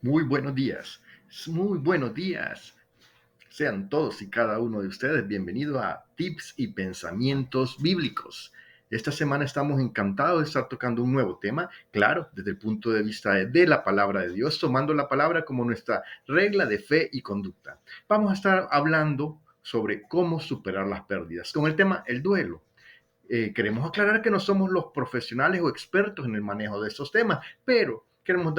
Muy buenos días, muy buenos días. Sean todos y cada uno de ustedes bienvenidos a Tips y Pensamientos Bíblicos. Esta semana estamos encantados de estar tocando un nuevo tema, claro, desde el punto de vista de la palabra de Dios, tomando la palabra como nuestra regla de fe y conducta. Vamos a estar hablando sobre cómo superar las pérdidas, con el tema el duelo. Queremos aclarar que no somos los profesionales o expertos en el manejo de estos temas, pero queremos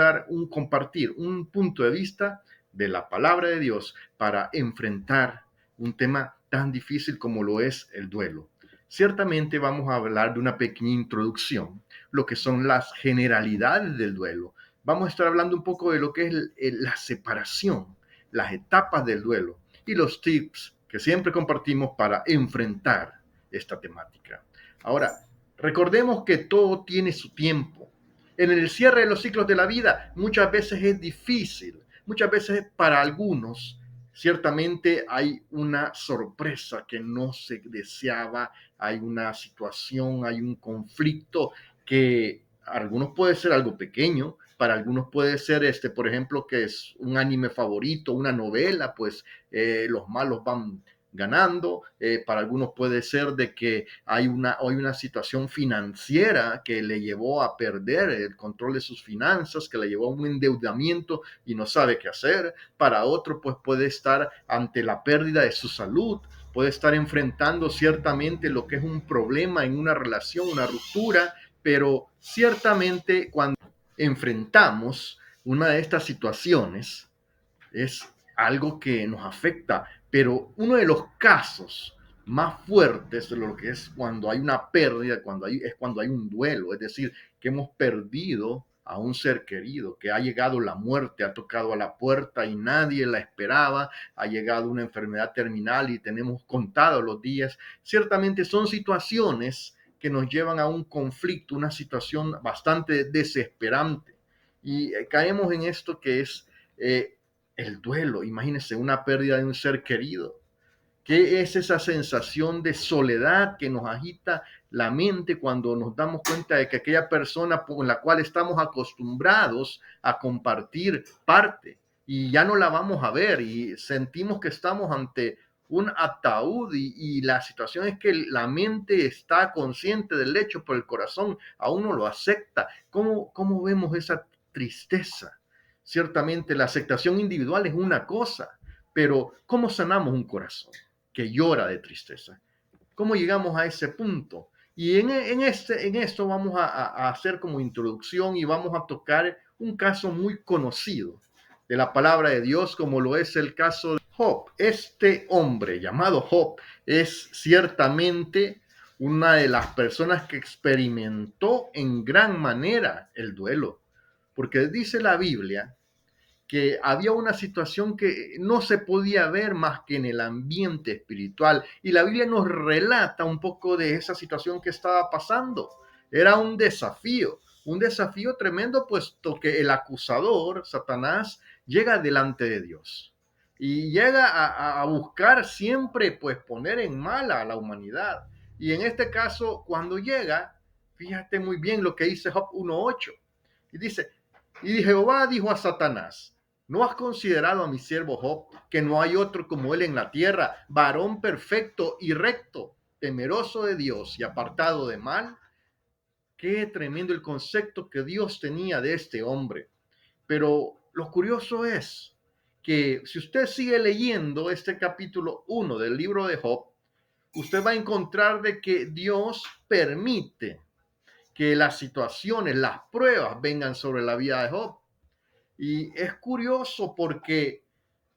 compartir un punto de vista de la palabra de Dios para enfrentar un tema tan difícil como lo es el duelo. Ciertamente vamos a hablar de una pequeña introducción, lo que son las generalidades del duelo. Vamos a estar hablando un poco de lo que es la separación, las etapas del duelo y los tips que siempre compartimos para enfrentar esta temática. Ahora, recordemos que todo tiene su tiempo. En el cierre de los ciclos de la vida muchas veces es difícil, muchas veces para algunos ciertamente hay una sorpresa que no se deseaba, hay una situación, hay un conflicto que para algunos puede ser algo pequeño, para algunos puede ser, por ejemplo, que es un anime favorito, una novela, pues los malos van ganando. Para algunos puede ser de que hay una situación financiera que le llevó a perder el control de sus finanzas, que le llevó a un endeudamiento y no sabe qué hacer. Para otro, pues puede estar ante la pérdida de su salud, puede estar enfrentando ciertamente lo que es un problema en una relación, una ruptura, pero ciertamente cuando enfrentamos una de estas situaciones, es algo que nos afecta, pero uno de los casos más fuertes de lo que es cuando hay una pérdida, es cuando hay un duelo, es decir, que hemos perdido a un ser querido, que ha llegado la muerte, ha tocado a la puerta y nadie la esperaba, ha llegado una enfermedad terminal y tenemos contados los días. Ciertamente son situaciones que nos llevan a un conflicto, una situación bastante desesperante. Y caemos en esto que es el duelo. Imagínense una pérdida de un ser querido. ¿Qué es esa sensación de soledad que nos agita la mente cuando nos damos cuenta de que aquella persona con la cual estamos acostumbrados a compartir parte y ya no la vamos a ver y sentimos que estamos ante un ataúd y la situación es que la mente está consciente del hecho, pero el corazón aún no lo acepta? ¿Cómo vemos esa tristeza? Ciertamente la aceptación individual es una cosa, pero ¿cómo sanamos un corazón que llora de tristeza? ¿Cómo llegamos a ese punto? Y en esto vamos a hacer como introducción y vamos a tocar un caso muy conocido de la palabra de Dios, como lo es el caso de Job. Este hombre llamado Job es ciertamente una de las personas que experimentó en gran manera el duelo, porque dice la Biblia que había una situación que no se podía ver más que en el ambiente espiritual. Y la Biblia nos relata un poco de esa situación que estaba pasando. Era un desafío tremendo, puesto que el acusador, Satanás, llega delante de Dios y llega a buscar siempre, pues, poner en mala a la humanidad. Y en este caso, cuando llega, fíjate muy bien lo que dice Job 1:8. Y dice, y Jehová dijo a Satanás: ¿no has considerado a mi siervo Job, que no hay otro como él en la tierra, varón perfecto y recto, temeroso de Dios y apartado de mal? Qué tremendo el concepto que Dios tenía de este hombre. Pero lo curioso es que si usted sigue leyendo este capítulo 1 del libro de Job, usted va a encontrar de que Dios permite que las situaciones, las pruebas vengan sobre la vida de Job. Y es curioso porque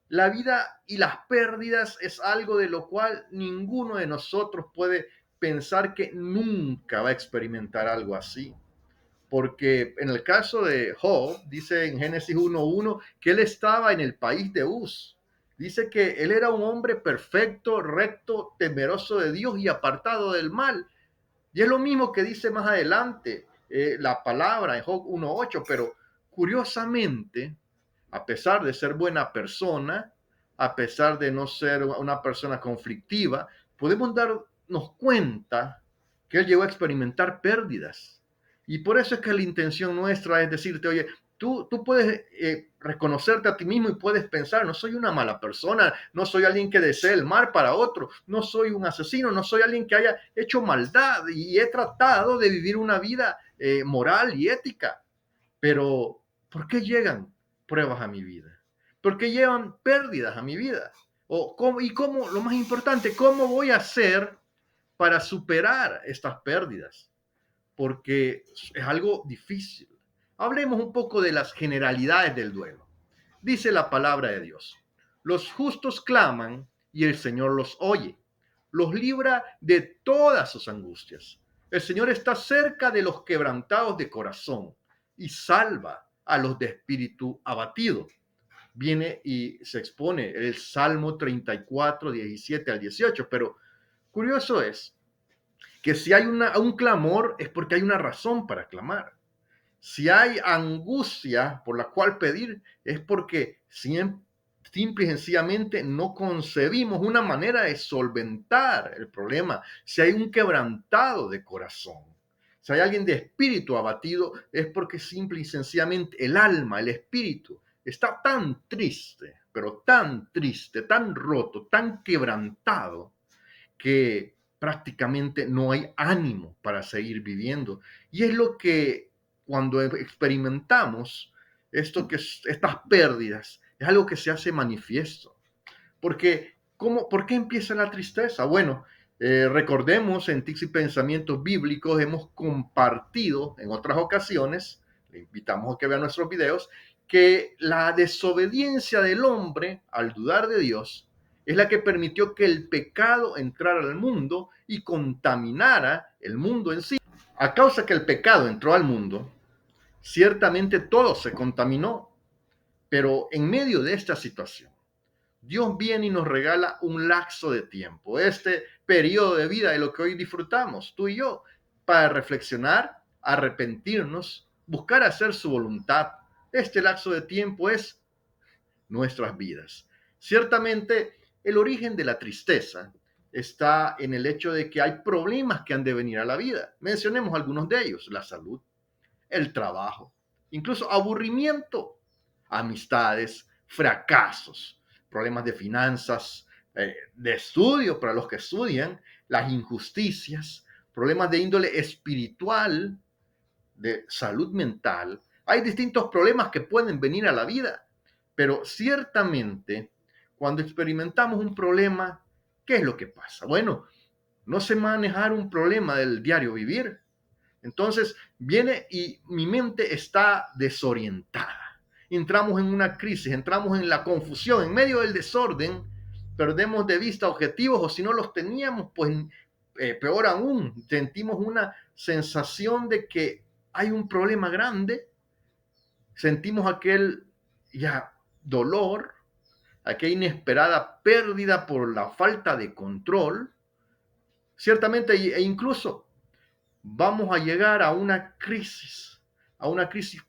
la vida y las pérdidas es algo de lo cual ninguno de nosotros puede pensar que nunca va a experimentar algo así. Porque en el caso de Job, dice en Génesis 1:1 que él estaba en el país de Uz. Dice que él era un hombre perfecto, recto, temeroso de Dios y apartado del mal. Y es lo mismo que dice más adelante la palabra en Job 1:8, pero curiosamente, a pesar de ser buena persona, a pesar de no ser una persona conflictiva, podemos darnos cuenta que él llegó a experimentar pérdidas. Y por eso es que la intención nuestra es decirte, oye, tú puedes reconocerte a ti mismo y puedes pensar, no soy una mala persona, no soy alguien que desee el mal para otro, no soy un asesino, no soy alguien que haya hecho maldad y he tratado de vivir una vida moral y ética. Pero, ¿por qué llegan pruebas a mi vida? ¿Por qué llevan pérdidas a mi vida? ¿Cómo, lo más importante, cómo voy a hacer para superar estas pérdidas? Porque es algo difícil. Hablemos un poco de las generalidades del duelo. Dice la palabra de Dios: los justos claman y el Señor los oye, los libra de todas sus angustias. El Señor está cerca de los quebrantados de corazón y salva a los de espíritu abatido. Viene y se expone el Salmo 34, 17 al 18, pero curioso es que si hay un clamor es porque hay una razón para clamar. Si hay angustia por la cual pedir, es porque simple y sencillamente no concebimos una manera de solventar el problema. Si hay un quebrantado de corazón, si hay alguien de espíritu abatido, es porque simple y sencillamente el alma, el espíritu, está tan triste, pero tan triste, tan roto, tan quebrantado, que prácticamente no hay ánimo para seguir viviendo. Y es lo que cuando experimentamos estas pérdidas, es algo que se hace manifiesto. Porque, ¿por qué empieza la tristeza? Bueno, recordemos en Tips y Pensamientos Bíblicos, hemos compartido en otras ocasiones, le invitamos a que vean nuestros videos, que la desobediencia del hombre al dudar de Dios es la que permitió que el pecado entrara al mundo y contaminara el mundo en sí. A causa que el pecado entró al mundo, ciertamente todo se contaminó, pero en medio de esta situación, Dios viene y nos regala un lapso de tiempo, este periodo de vida de lo que hoy disfrutamos, tú y yo, para reflexionar, arrepentirnos, buscar hacer su voluntad. Este lapso de tiempo es nuestras vidas. Ciertamente, el origen de la tristeza está en el hecho de que hay problemas que han de venir a la vida. Mencionemos algunos de ellos: la salud, el trabajo, incluso aburrimiento, amistades, fracasos, problemas de finanzas, de estudio para los que estudian, las injusticias, problemas de índole espiritual, de salud mental. Hay distintos problemas que pueden venir a la vida, pero ciertamente cuando experimentamos un problema, ¿qué es lo que pasa? Bueno, no sé manejar un problema del diario vivir. Entonces viene y mi mente está desorientada. Entramos en una crisis, entramos en la confusión, en medio del desorden, perdemos de vista objetivos, o si no los teníamos, pues peor aún, sentimos una sensación de que hay un problema grande, sentimos aquel ya dolor, aquella inesperada pérdida por la falta de control, ciertamente, e incluso vamos a llegar a una crisis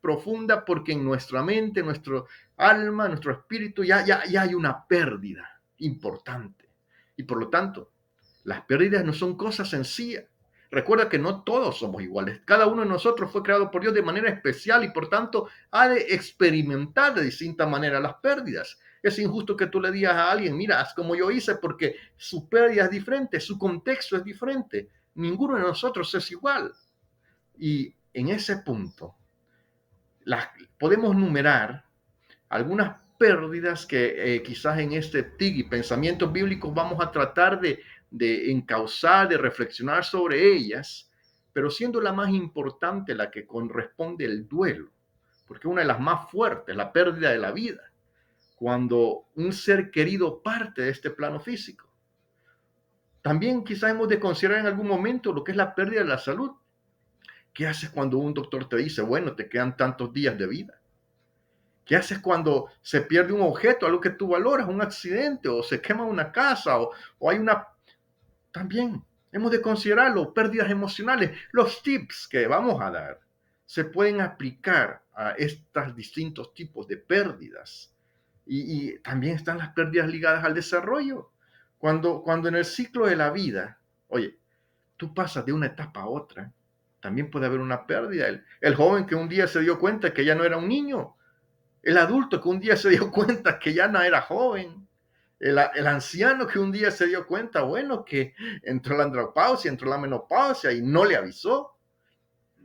profunda, porque en nuestra mente, nuestro alma, nuestro espíritu, ya hay una pérdida importante. Y por lo tanto, las pérdidas no son cosas sencillas. Recuerda que no todos somos iguales. Cada uno de nosotros fue creado por Dios de manera especial y por tanto ha de experimentar de distinta manera las pérdidas. Es injusto que tú le digas a alguien, mira, haz como yo hice, porque su pérdida es diferente, su contexto es diferente. Ninguno de nosotros es igual. Y en ese punto, podemos numerar algunas pérdidas que quizás en este TIG y pensamientos bíblicos vamos a tratar de encauzar, de reflexionar sobre ellas, pero siendo la más importante la que corresponde el duelo, porque una de las más fuertes, la pérdida de la vida, cuando un ser querido parte de este plano físico. También quizás hemos de considerar en algún momento lo que es la pérdida de la salud. ¿Qué haces cuando un doctor te dice, bueno, te quedan tantos días de vida? ¿Qué haces cuando se pierde un objeto, algo que tú valoras, un accidente, o se quema una casa, o hay una... También hemos de considerarlo, pérdidas emocionales. Los tips que vamos a dar se pueden aplicar a estos distintos tipos de pérdidas. Y también están las pérdidas ligadas al desarrollo. Cuando en el ciclo de la vida, oye, tú pasas de una etapa a otra, también puede haber una pérdida. El joven que un día se dio cuenta que ya no era un niño, el adulto que un día se dio cuenta que ya no era joven, el anciano que un día se dio cuenta, bueno, que entró la andropausia, entró la menopausia y no le avisó.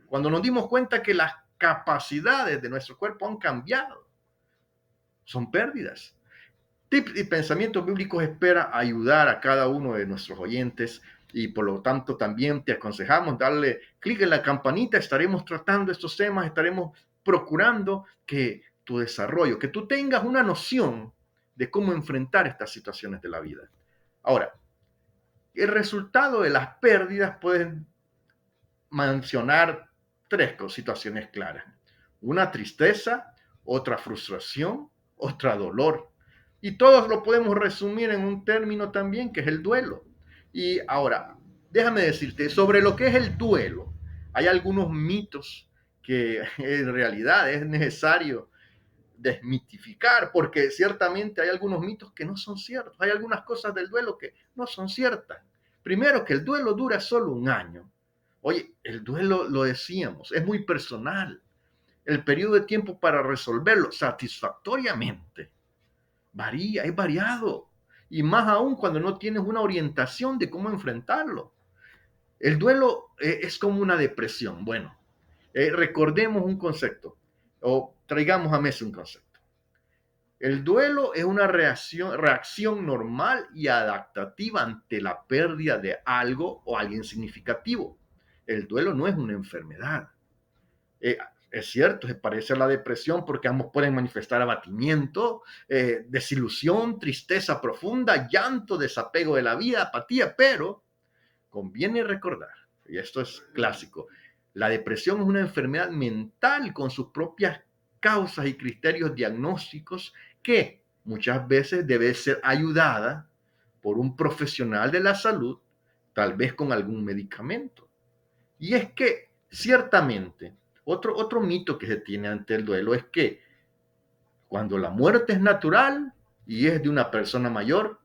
Cuando nos dimos cuenta que las capacidades de nuestro cuerpo han cambiado, son pérdidas. Tips y pensamientos bíblicos espera ayudar a cada uno de nuestros oyentes y por lo tanto también te aconsejamos darle clic en la campanita. Estaremos tratando estos temas, estaremos procurando que tu desarrollo, que tú tengas una noción de cómo enfrentar estas situaciones de la vida. Ahora, el resultado de las pérdidas pueden mencionar tres situaciones claras. Una tristeza, otra frustración, otra dolor. Y todos lo podemos resumir en un término también, que es el duelo. Y ahora, déjame decirte, sobre lo que es el duelo, hay algunos mitos que en realidad es necesario desmitificar, porque ciertamente hay algunos mitos que no son ciertos, hay algunas cosas del duelo que no son ciertas. Primero, que el duelo dura solo un año. Oye, el duelo, lo decíamos, es muy personal. El periodo de tiempo para resolverlo satisfactoriamente varía, es variado. Y más aún cuando no tienes una orientación de cómo enfrentarlo. El duelo es como una depresión. Bueno, recordemos un concepto o traigamos a mesa un concepto. El duelo es una reacción normal y adaptativa ante la pérdida de algo o alguien significativo. El duelo no es una enfermedad. Eh, es cierto, se parece a la depresión porque ambos pueden manifestar abatimiento, desilusión, tristeza profunda, llanto, desapego de la vida, apatía, pero conviene recordar, y esto es clásico, la depresión es una enfermedad mental con sus propias causas y criterios diagnósticos que muchas veces debe ser ayudada por un profesional de la salud, tal vez con algún medicamento. Y es que, ciertamente, otro mito que se tiene ante el duelo es que cuando la muerte es natural y es de una persona mayor,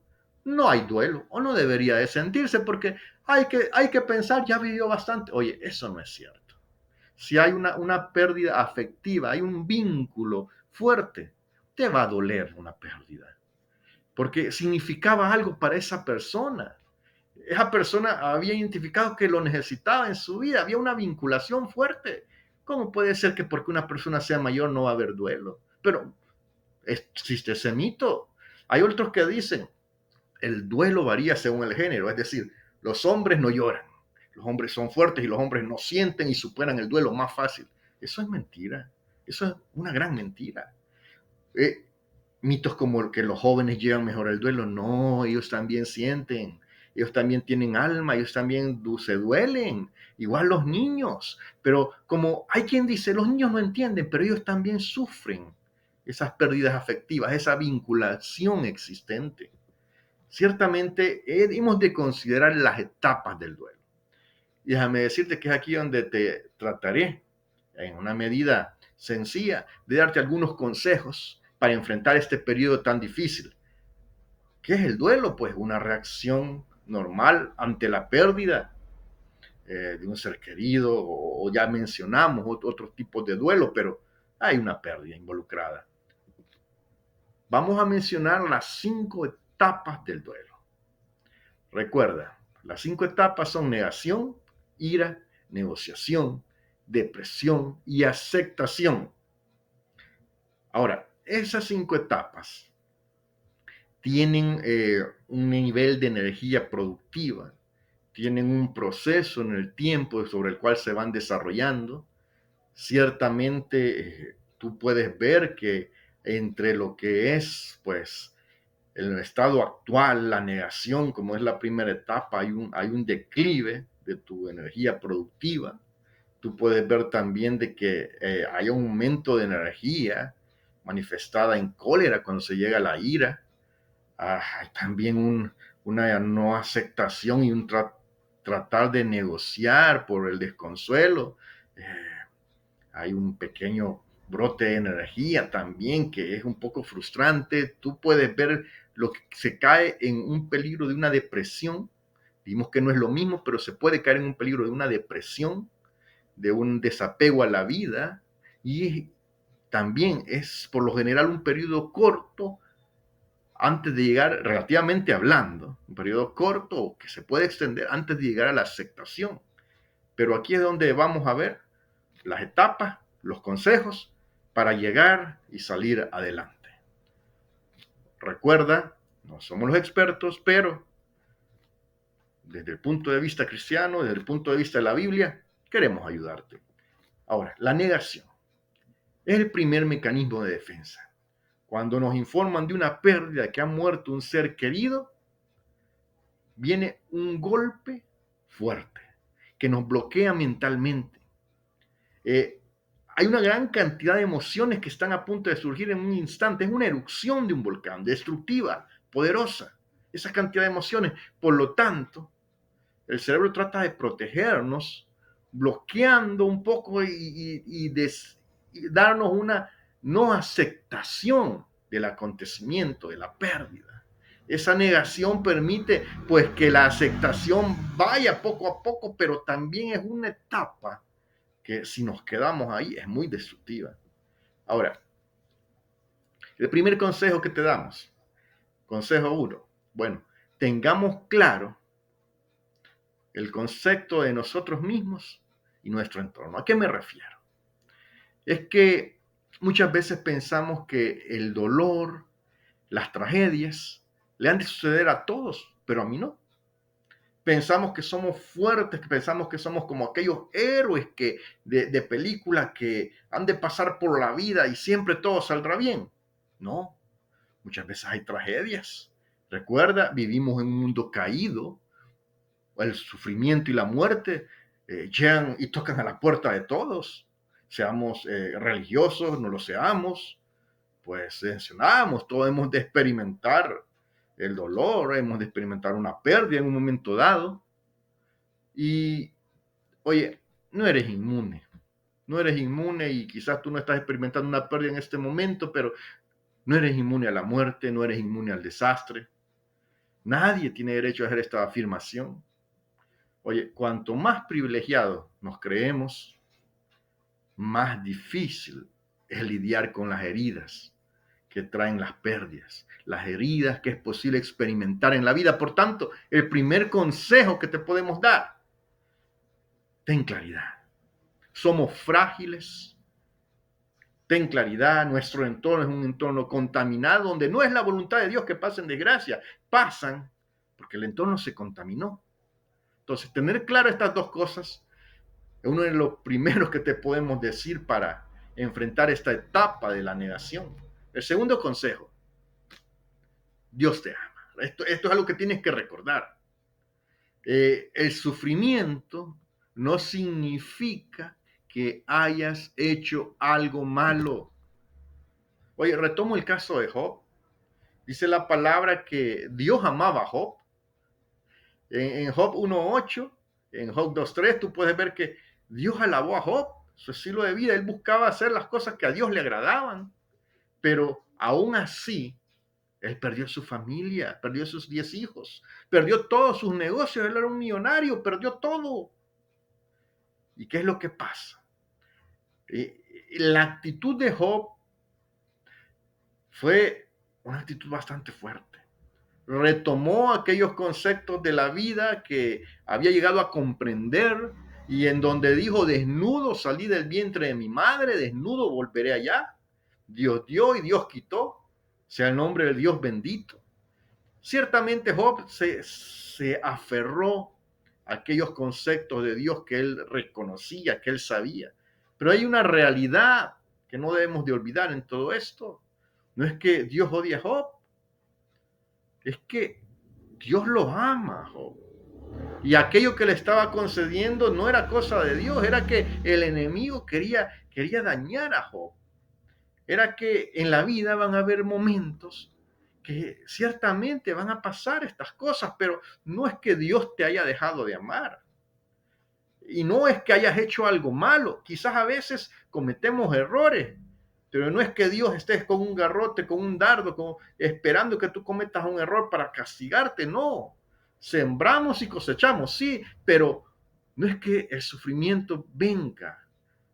no hay duelo o no debería de sentirse porque hay que pensar, ya vivió bastante. Oye, eso no es cierto. Si hay una pérdida afectiva, hay un vínculo fuerte, te va a doler una pérdida porque significaba algo para esa persona. Esa persona había identificado que lo necesitaba en su vida, había una vinculación fuerte. ¿Cómo puede ser que porque una persona sea mayor no va a haber duelo? Pero existe ese mito. Hay otros que dicen, el duelo varía según el género, es decir, los hombres no lloran, los hombres son fuertes y los hombres no sienten y superan el duelo más fácil. Eso es mentira, eso es una gran mentira. Eh, Mitos como que los jóvenes llevan mejor el duelo, no, ellos también sienten, ellos también tienen alma, ellos también se duelen, igual los niños, pero como hay quien dice, los niños no entienden, pero ellos también sufren esas pérdidas afectivas, esa vinculación existente. Ciertamente hemos de considerar las etapas del duelo. Y déjame decirte que es aquí donde te trataré, en una medida sencilla, de darte algunos consejos para enfrentar este periodo tan difícil. ¿Qué es el duelo? Pues una reacción normal ante la pérdida de un ser querido, o ya mencionamos otros tipos de duelo, pero hay una pérdida involucrada. Vamos a mencionar las 5 etapas del duelo. Recuerda, las 5 etapas son negación, ira, negociación, depresión y aceptación. Ahora, esas 5 etapas tienen un nivel de energía productiva, tienen un proceso en el tiempo sobre el cual se van desarrollando. Ciertamente, tú puedes ver que entre lo que es, pues, el estado actual, la negación, como es la primera etapa, hay un declive de tu energía productiva. Tú puedes ver también de que hay un aumento de energía manifestada en cólera cuando se llega a la ira. Hay también una no aceptación y un tratar de negociar por el desconsuelo. Eh, Hay un pequeño brote de energía también que es un poco frustrante. Tú puedes ver lo que se cae en un peligro de una depresión. Vimos que no es lo mismo, pero se puede caer en un peligro de una depresión, de un desapego a la vida. Y también es por lo general un periodo corto antes de llegar, relativamente hablando, un periodo corto que se puede extender antes de llegar a la aceptación. Pero aquí es donde vamos a ver las etapas, los consejos para llegar y salir adelante. Recuerda, no somos los expertos, pero desde el punto de vista cristiano, desde el punto de vista de la Biblia, queremos ayudarte. Ahora, la negación es el primer mecanismo de defensa. Cuando nos informan de una pérdida, que ha muerto un ser querido, viene un golpe fuerte que nos bloquea mentalmente. Hay una gran cantidad de emociones que están a punto de surgir en un instante. Es una erupción de un volcán, destructiva, poderosa. Esa cantidad de emociones. Por lo tanto, el cerebro trata de protegernos, bloqueando un poco y darnos una no aceptación del acontecimiento, de la pérdida. Esa negación permite pues que la aceptación vaya poco a poco, pero también es una etapa que si nos quedamos ahí es muy destructiva. Ahora, el primer consejo que te damos, consejo 1, bueno, tengamos claro el concepto de nosotros mismos y nuestro entorno. ¿A qué me refiero? Es que muchas veces pensamos que el dolor, las tragedias, le han de suceder a todos, pero a mí no. Pensamos que somos fuertes, que pensamos que somos como aquellos héroes de película que han de pasar por la vida y siempre todo saldrá bien. No, muchas veces hay tragedias. Recuerda, vivimos en un mundo caído, el sufrimiento y la muerte llegan y tocan a la puerta de todos. Seamos religiosos, no lo seamos, pues mencionamos, todos hemos de experimentar el dolor, hemos de experimentar una pérdida en un momento dado. Y, oye, no eres inmune, no eres inmune y quizás tú no estás experimentando una pérdida en este momento, pero no eres inmune a la muerte, no eres inmune al desastre. Nadie tiene derecho a hacer esta afirmación. Oye, cuanto más privilegiados nos creemos, más difícil es lidiar con las heridas que traen las pérdidas, las heridas que es posible experimentar en la vida. Por tanto, el primer consejo que te podemos dar, ten claridad. Somos frágiles, ten claridad, nuestro entorno es un entorno contaminado, donde no es la voluntad de Dios que pasen desgracia, pasan porque el entorno se contaminó. Entonces, tener claro estas dos cosas es uno de los primeros que te podemos decir para enfrentar esta etapa de la negación. El segundo consejo, Dios te ama. Esto es algo que tienes que recordar. El sufrimiento no significa que hayas hecho algo malo. Oye, retomo el caso de Job. Dice la palabra que Dios amaba a Job. En Job 1.8, en Job 2.3, tú puedes ver que Dios alabó a Job, su estilo de vida. Él buscaba hacer las cosas que a Dios le agradaban. Pero aún así, él perdió su familia, perdió sus 10 hijos, perdió todos sus negocios. Él era un millonario, perdió todo. ¿Y qué es lo que pasa? La actitud de Job fue una actitud bastante fuerte. Retomó aquellos conceptos de la vida que había llegado a comprender y en donde dijo, desnudo salí del vientre de mi madre, desnudo volveré allá. Dios dio y Dios quitó, sea el nombre del Dios bendito. Ciertamente Job se aferró a aquellos conceptos de Dios que él reconocía, que él sabía. Pero hay una realidad que no debemos de olvidar en todo esto. No es que Dios odie a Job, es que Dios lo ama, Job. Y aquello que le estaba concediendo no era cosa de Dios, era que el enemigo quería dañar a Job. Era que en la vida van a haber momentos que ciertamente van a pasar estas cosas, pero no es que Dios te haya dejado de amar. Y no es que hayas hecho algo malo. Quizás a veces cometemos errores, pero no es que Dios esté con un garrote, con un dardo, esperando que tú cometas un error para castigarte. No. Sembramos y cosechamos, sí, pero no es que el sufrimiento venga,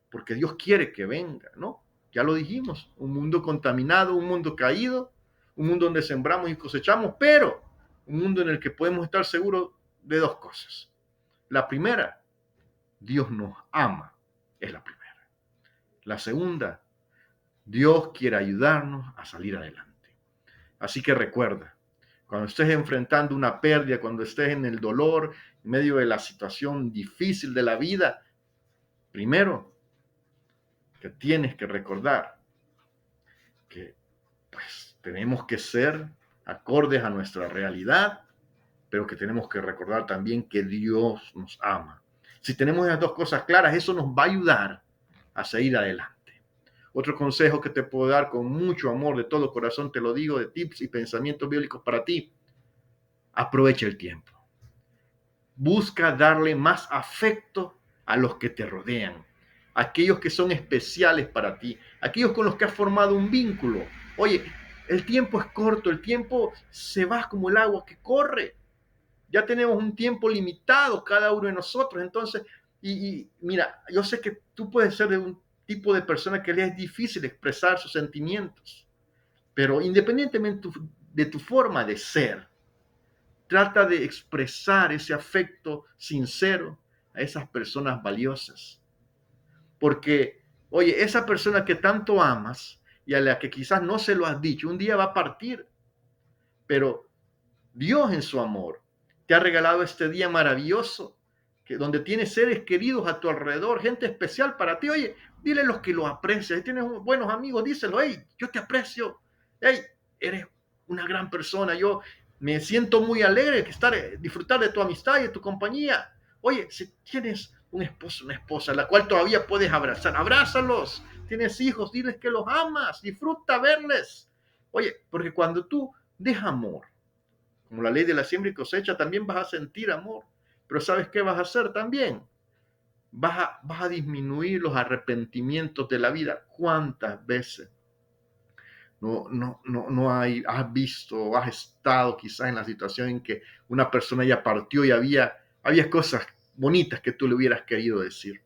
porque Dios quiere que venga, ¿no? Ya lo dijimos, un mundo contaminado, un mundo caído, un mundo donde sembramos y cosechamos, pero un mundo en el que podemos estar seguros de dos cosas. La primera, Dios nos ama, es la primera. La segunda, Dios quiere ayudarnos a salir adelante. Así que recuerda, cuando estés enfrentando una pérdida, cuando estés en el dolor, en medio de la situación difícil de la vida, primero que tienes que recordar que pues tenemos que ser acordes a nuestra realidad, pero que tenemos que recordar también que Dios nos ama. Si tenemos esas dos cosas claras, eso nos va a ayudar a seguir adelante. Otro consejo que te puedo dar con mucho amor, de todo corazón te lo digo, de tips y pensamientos bíblicos para ti, aprovecha el tiempo. Busca darle más afecto a los que te rodean, aquellos que son especiales para ti, aquellos con los que has formado un vínculo. Oye, el tiempo es corto, el tiempo se va como el agua que corre. Ya tenemos un tiempo limitado cada uno de nosotros. Entonces, mira, yo sé que tú puedes ser de un tipo de persona que le es difícil expresar sus sentimientos, pero independientemente de tu forma de ser, trata de expresar ese afecto sincero a esas personas valiosas. Porque, oye, esa persona que tanto amas y a la que quizás no se lo has dicho, un día va a partir, pero Dios en su amor te ha regalado este día maravilloso, que donde tienes seres queridos a tu alrededor, gente especial para ti. Oye, dile los que lo aprecias. Si tienes buenos amigos, díselo. Hey, yo te aprecio. Hey, eres una gran persona. Yo me siento muy alegre de disfrutar de tu amistad y de tu compañía. Oye, si tienes un esposo, una esposa, a la cual todavía puedes abrazar, abrázalos. Tienes hijos, diles que los amas, disfruta verles. Oye, porque cuando tú des amor, como la ley de la siembra y cosecha, también vas a sentir amor. Pero ¿sabes qué vas a hacer también? Vas a disminuir los arrepentimientos de la vida. ¿Cuántas veces has visto o has estado quizás en la situación en que una persona ya partió y había cosas bonitas que tú le hubieras querido decir?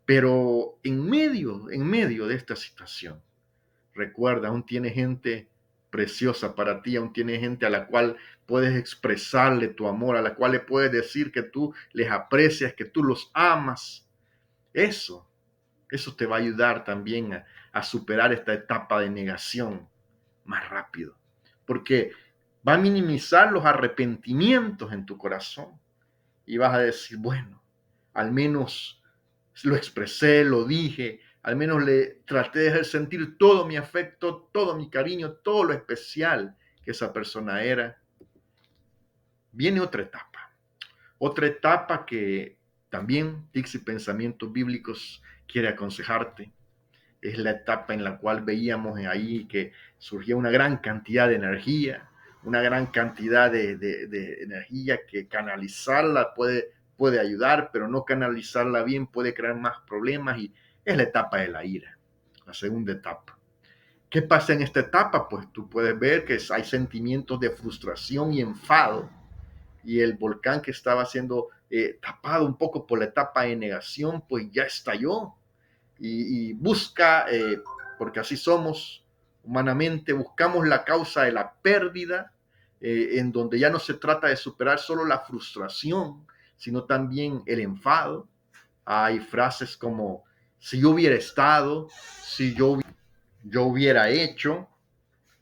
Pero en medio de esta situación, recuerda, aún tiene gente preciosa para ti, aún tiene gente a la cual puedes expresarle tu amor, a la cual le puedes decir que tú les aprecias, que tú los amas. Eso, eso te va a ayudar también a superar esta etapa de negación más rápido, porque va a minimizar los arrepentimientos en tu corazón y vas a decir, bueno, al menos lo expresé, lo dije, al menos le traté de hacer sentir todo mi afecto, todo mi cariño, todo lo especial que esa persona era. Viene otra etapa que también Tips y Pensamientos Bíblicos quiere aconsejarte. Es la etapa en la cual veíamos ahí que surgía una gran cantidad de energía, una gran cantidad de energía que canalizarla puede ayudar, pero no canalizarla bien puede crear más problemas y es la etapa de la ira, la segunda etapa. ¿Qué pasa en esta etapa? Pues tú puedes ver que hay sentimientos de frustración y enfado y el volcán que estaba siendo tapado un poco por la etapa de negación, pues ya estalló y busca, porque así somos humanamente, buscamos la causa de la pérdida, en donde ya no se trata de superar solo la frustración, sino también el enfado. Hay frases como, si yo hubiera estado, si yo hubiera hecho,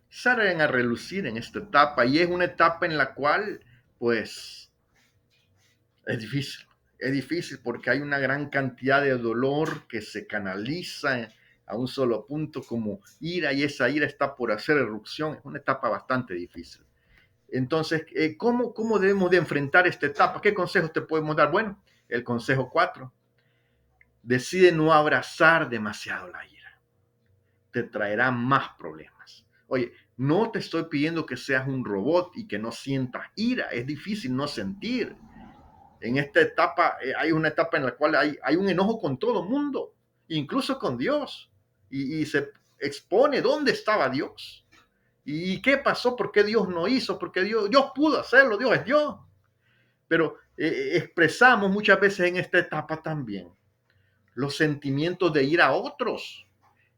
salen a relucir en esta etapa y es una etapa en la cual, pues, es difícil. Es difícil porque hay una gran cantidad de dolor que se canaliza a un solo punto como ira y esa ira está por hacer erupción. Es una etapa bastante difícil. Entonces, ¿cómo debemos de enfrentar esta etapa? ¿Qué consejos te podemos dar? Bueno, el consejo 4. Decide no abrazar demasiado la ira. Te traerá más problemas. Oye, no te estoy pidiendo que seas un robot y que no sientas ira. Es difícil no sentir. En esta etapa hay una etapa en la cual hay un enojo con todo el mundo, incluso con Dios, y se expone dónde estaba Dios y qué pasó, por qué Dios no hizo, porque Dios pudo hacerlo, Dios es Dios. Pero expresamos muchas veces en esta etapa también los sentimientos de ir a otros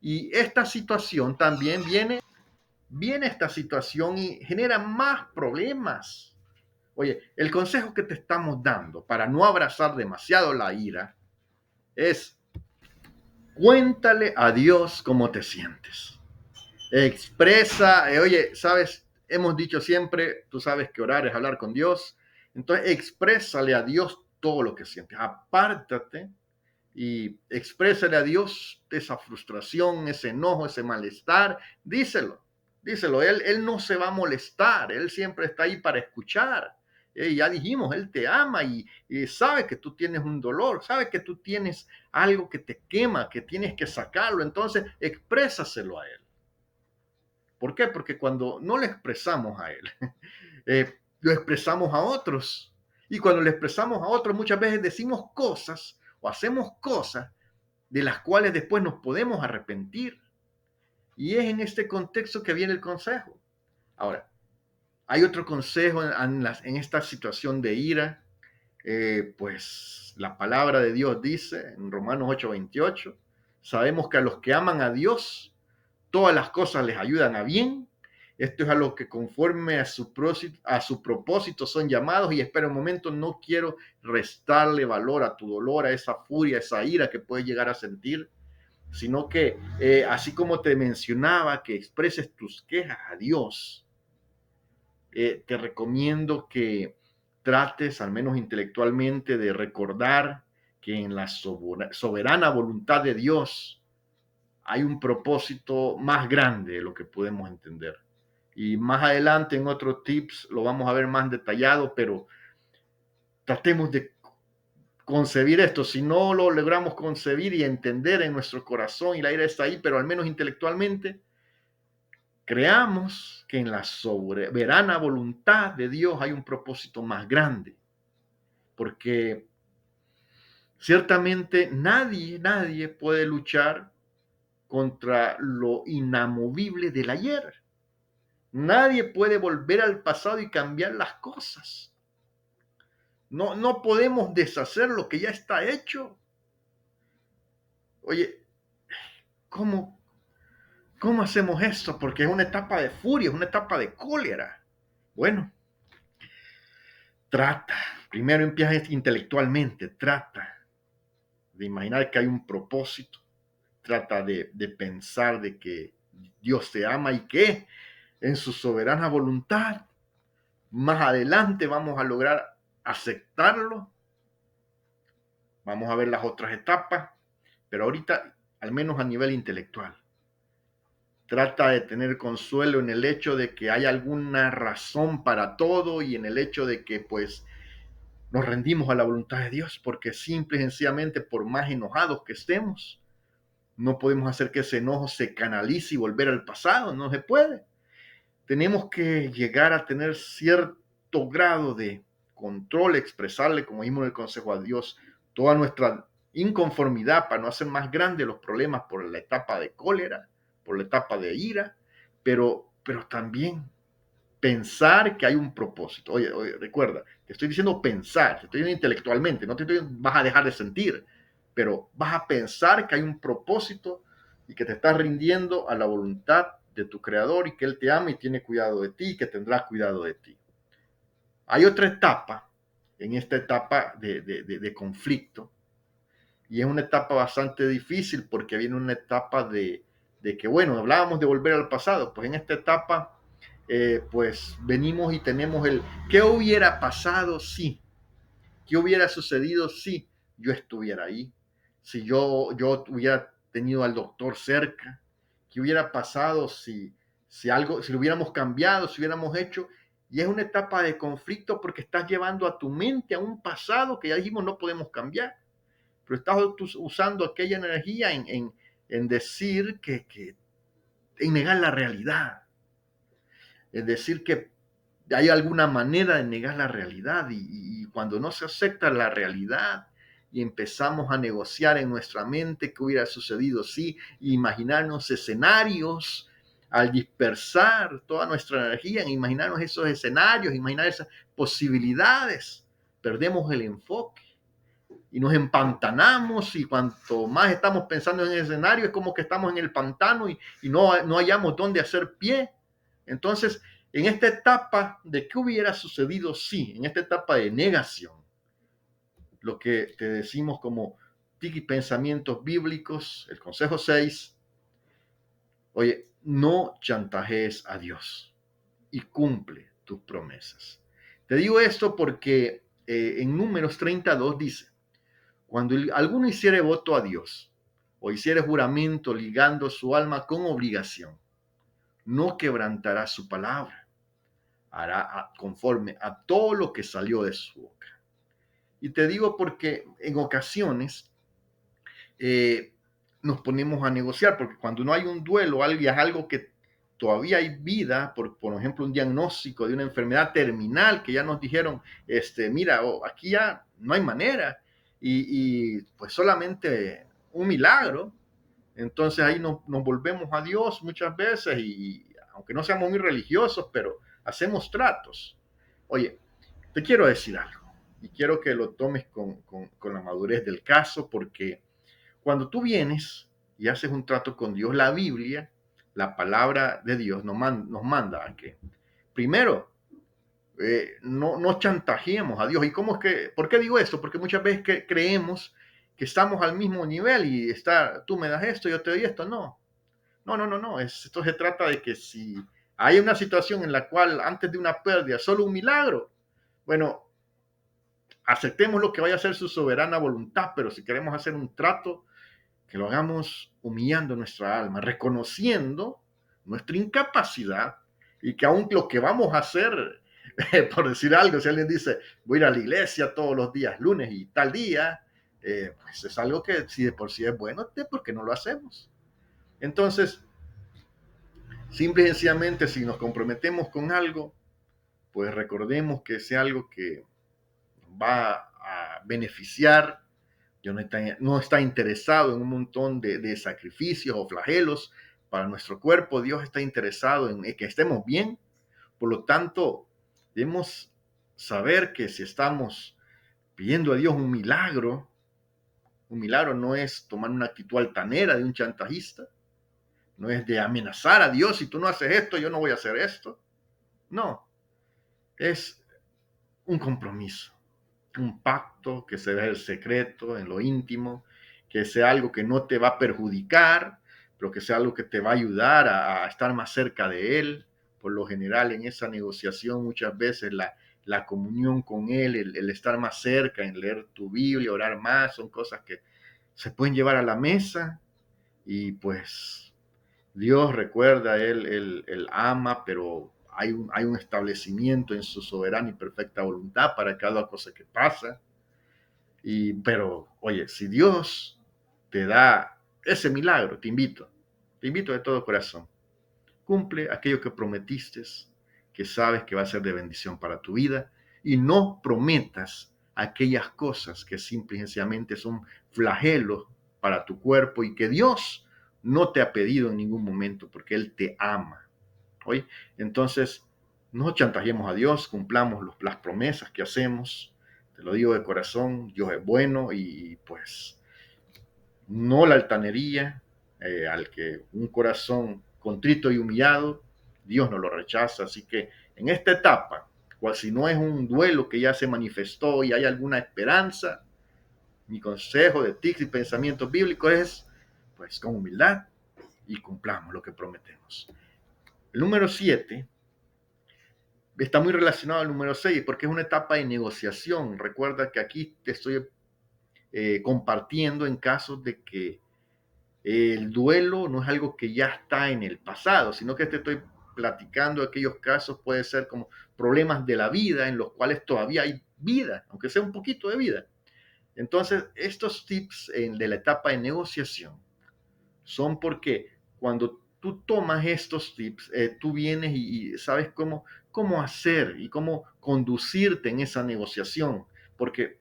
Y esta situación también viene esta situación y genera más problemas. Oye, el consejo que te estamos dando para no abrazar demasiado la ira es: cuéntale a Dios cómo te sientes. Expresa, oye, sabes, hemos dicho siempre, tú sabes que orar es hablar con Dios. Entonces, exprésale a Dios todo lo que sientes. Apártate y exprésale a Dios esa frustración, ese enojo, ese malestar. Díselo, díselo. Él no se va a molestar. Él siempre está ahí para escuchar. Ya dijimos, Él te ama y sabe que tú tienes un dolor, sabe que tú tienes algo que te quema, que tienes que sacarlo. Entonces, exprésaselo a Él. ¿Por qué? Porque cuando no le expresamos a Él, lo expresamos a otros. Y cuando le expresamos a otros, muchas veces decimos cosas o hacemos cosas de las cuales después nos podemos arrepentir. Y es en este contexto que viene el consejo. Ahora, hay otro consejo en esta situación de ira. Pues la palabra de Dios dice en Romanos 8:28, sabemos que a los que aman a Dios, todas las cosas les ayudan a bien. Esto es a los que conforme a su propósito son llamados. Y espera un momento, no quiero restarle valor a tu dolor, a esa furia, a esa ira que puedes llegar a sentir, sino que así como te mencionaba, que expreses tus quejas a Dios. Te recomiendo que trates, al menos intelectualmente, de recordar que en la soberana voluntad de Dios hay un propósito más grande de lo que podemos entender. Y más adelante en otros tips lo vamos a ver más detallado, pero tratemos de concebir esto. Si no lo logramos concebir y entender en nuestro corazón y la ira está ahí, pero al menos intelectualmente, creamos que en la soberana voluntad de Dios hay un propósito más grande, porque ciertamente nadie puede luchar contra lo inamovible del ayer. Nadie puede volver al pasado y cambiar las cosas. No podemos deshacer lo que ya está hecho. Oye, ¿cómo, ¿cómo hacemos esto? Porque es una etapa de furia, es una etapa de cólera. Bueno, trata. Primero empieza intelectualmente, trata de imaginar que hay un propósito, trata de pensar de que Dios te ama y que en su soberana voluntad, más adelante vamos a lograr aceptarlo. Vamos a ver las otras etapas, pero ahorita, al menos a nivel intelectual, trata de tener consuelo en el hecho de que hay alguna razón para todo y en el hecho de que pues nos rendimos a la voluntad de Dios, porque simple y sencillamente, por más enojados que estemos, no podemos hacer que ese enojo se canalice y volver al pasado, no se puede. Tenemos que llegar a tener cierto grado de control, expresarle, como dijimos en el consejo, a Dios toda nuestra inconformidad para no hacer más grandes los problemas por la etapa de cólera, por la etapa de ira, pero también pensar que hay un propósito. Oye, recuerda, te estoy diciendo pensar, te estoy diciendo intelectualmente, no te estoy diciendo vas a dejar de sentir, pero vas a pensar que hay un propósito y que te estás rindiendo a la voluntad de tu creador y que Él te ama y tiene cuidado de ti y que tendrá cuidado de ti. Hay otra etapa, en esta etapa de conflicto, y es una etapa bastante difícil porque viene una etapa de que, bueno, hablábamos de volver al pasado, pues en esta etapa, pues venimos y tenemos el, ¿qué hubiera pasado si? ¿Qué hubiera sucedido si yo estuviera ahí? Si yo hubiera tenido al doctor cerca. ¿Qué hubiera pasado si lo hubiéramos cambiado, si hubiéramos hecho? Y es una etapa de conflicto porque estás llevando a tu mente a un pasado que ya dijimos no podemos cambiar. Pero estás usando aquella energía en decir en negar la realidad. Es decir, que hay alguna manera de negar la realidad y cuando no se acepta la realidad y empezamos a negociar en nuestra mente qué hubiera sucedido si, imaginarnos escenarios, al dispersar toda nuestra energía en imaginarnos esos escenarios, imaginar esas posibilidades, perdemos el enfoque y nos empantanamos, y cuanto más estamos pensando en el escenario es como que estamos en el pantano y no hallamos dónde hacer pie. Entonces, en esta etapa de qué hubiera sucedido si, en esta etapa de negación, lo que te decimos como pensamientos bíblicos, el consejo 6, oye, no chantajees a Dios y cumple tus promesas. Te digo esto porque en Números 32 dice, cuando alguno hiciere voto a Dios o hiciere juramento ligando su alma con obligación, no quebrantará su palabra, hará conforme a todo lo que salió de su boca. Y te digo porque en ocasiones nos ponemos a negociar, porque cuando no hay un duelo, es algo que todavía hay vida, por ejemplo, un diagnóstico de una enfermedad terminal que ya nos dijeron, mira, aquí ya no hay manera, y pues solamente un milagro. Entonces ahí nos volvemos a Dios muchas veces y aunque no seamos muy religiosos, pero hacemos tratos. Oye, te quiero decir algo y quiero que lo tomes con la madurez del caso, porque cuando tú vienes y haces un trato con Dios, la Biblia, la palabra de Dios nos manda a que, primero, no chantajeemos a Dios. ¿Y cómo es que, por qué digo esto? Porque muchas veces creemos que estamos al mismo nivel y tú me das esto, yo te doy esto. No, no, no, no, no. Esto se trata de que si hay una situación en la cual antes de una pérdida, solo un milagro, bueno, aceptemos lo que vaya a ser su soberana voluntad, pero si queremos hacer un trato, que lo hagamos humillando nuestra alma, reconociendo nuestra incapacidad y que aún lo que vamos a hacer, por decir algo, si alguien dice, voy a ir a la iglesia todos los días, lunes y tal día, pues es algo que si de por sí es bueno, ¿por qué no lo hacemos? Entonces, simple y sencillamente, si nos comprometemos con algo, pues recordemos que sea algo que va a beneficiar. Dios no está interesado en un montón de sacrificios o flagelos para nuestro cuerpo. Dios está interesado en que estemos bien. Por lo tanto, debemos saber que si estamos pidiendo a Dios un milagro no es tomar una actitud altanera de un chantajista, no es de amenazar a Dios, si tú no haces esto, yo no voy a hacer esto. No, es un compromiso, un pacto que se vea el secreto, en lo íntimo, que sea algo que no te va a perjudicar, pero que sea algo que te va a ayudar a estar más cerca de Él. Por lo general, en esa negociación, muchas veces la comunión con Él, el estar más cerca, en leer tu Biblia, orar más, son cosas que se pueden llevar a la mesa y pues Dios recuerda, Él ama, pero hay un establecimiento en su soberana y perfecta voluntad para cada cosa que pasa. Pero, oye, si Dios te da ese milagro, te invito de todo corazón. Cumple aquello que prometiste, que sabes que va a ser de bendición para tu vida, y no prometas aquellas cosas que simple y sencillamente son flagelos para tu cuerpo y que Dios no te ha pedido en ningún momento porque Él te ama. ¿Oye? Entonces, no chantajemos a Dios, cumplamos las promesas que hacemos. Te lo digo de corazón, Dios es bueno y pues no la altanería, al que un corazón contrito y humillado, Dios no lo rechaza. Así que en esta etapa, cual si no es un duelo que ya se manifestó y hay alguna esperanza, mi consejo de tics y pensamientos bíblicos es, pues con humildad y cumplamos lo que prometemos. El número 7 está muy relacionado al número 6 porque es una etapa de negociación. Recuerda que aquí te estoy compartiendo en casos de que el duelo no es algo que ya está en el pasado, sino que te estoy platicando de aquellos casos, puede ser como problemas de la vida en los cuales todavía hay vida, aunque sea un poquito de vida. Entonces, estos tips de la etapa de negociación son porque cuando tú tomas estos tips, tú vienes y sabes cómo hacer y cómo conducirte en esa negociación. Porque,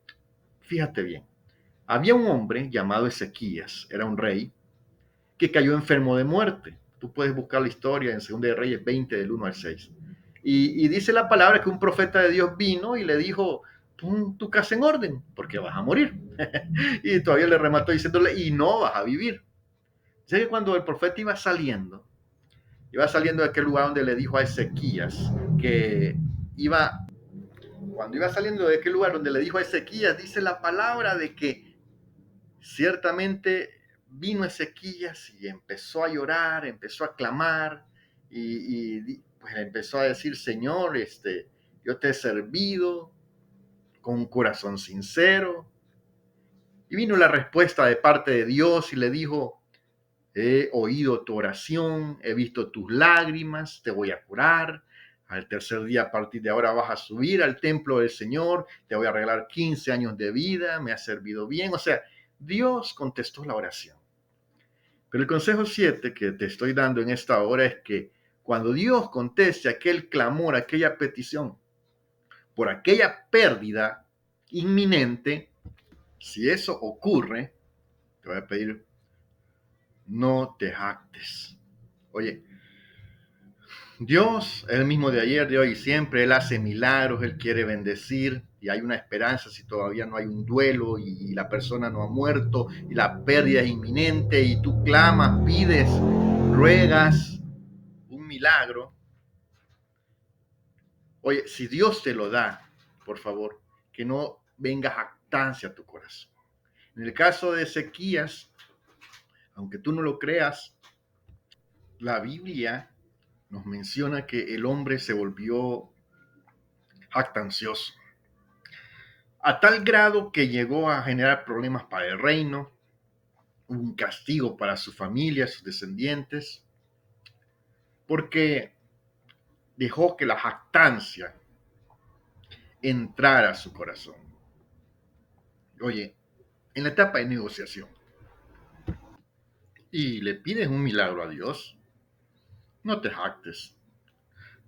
fíjate bien, había un hombre llamado Ezequías, era un rey, que cayó enfermo de muerte. Tú puedes buscar la historia en 2 de Reyes 20, del 1 al 6. Y dice la palabra que un profeta de Dios vino y le dijo, pon tu casa en orden, porque vas a morir. Y todavía le remató diciéndole, y no vas a vivir. Sé que cuando el profeta iba saliendo de aquel lugar donde le dijo a Ezequías que iba, cuando iba saliendo de aquel lugar donde le dijo a Ezequías, dice la palabra de que ciertamente vino Ezequías y empezó a llorar, empezó a clamar pues empezó a decir, Señor, yo te he servido con un corazón sincero. Y vino la respuesta de parte de Dios y le dijo, he oído tu oración, he visto tus lágrimas, te voy a curar. Al tercer día, a partir de ahora, vas a subir al templo del Señor, te voy a regalar 15 años de vida, me ha servido bien. O sea, Dios contestó la oración. Pero el consejo 7 que te estoy dando en esta hora es que cuando Dios conteste aquel clamor, aquella petición, por aquella pérdida inminente, si eso ocurre, te voy a pedir, no te jactes. Oye, Dios es el mismo de ayer, de hoy y siempre. Él hace milagros, Él quiere bendecir y hay una esperanza si todavía no hay un duelo y la persona no ha muerto y la pérdida es inminente y tú clamas, pides, ruegas un milagro. Oye, si Dios te lo da, por favor, que no venga jactancia a tu corazón. En el caso de Ezequías, aunque tú no lo creas, la Biblia nos menciona que el hombre se volvió jactancioso, a tal grado que llegó a generar problemas para el reino, un castigo para su familia, sus descendientes, porque dejó que la jactancia entrara a su corazón. Oye, en la etapa de negociación, y le pides un milagro a Dios, no te jactes,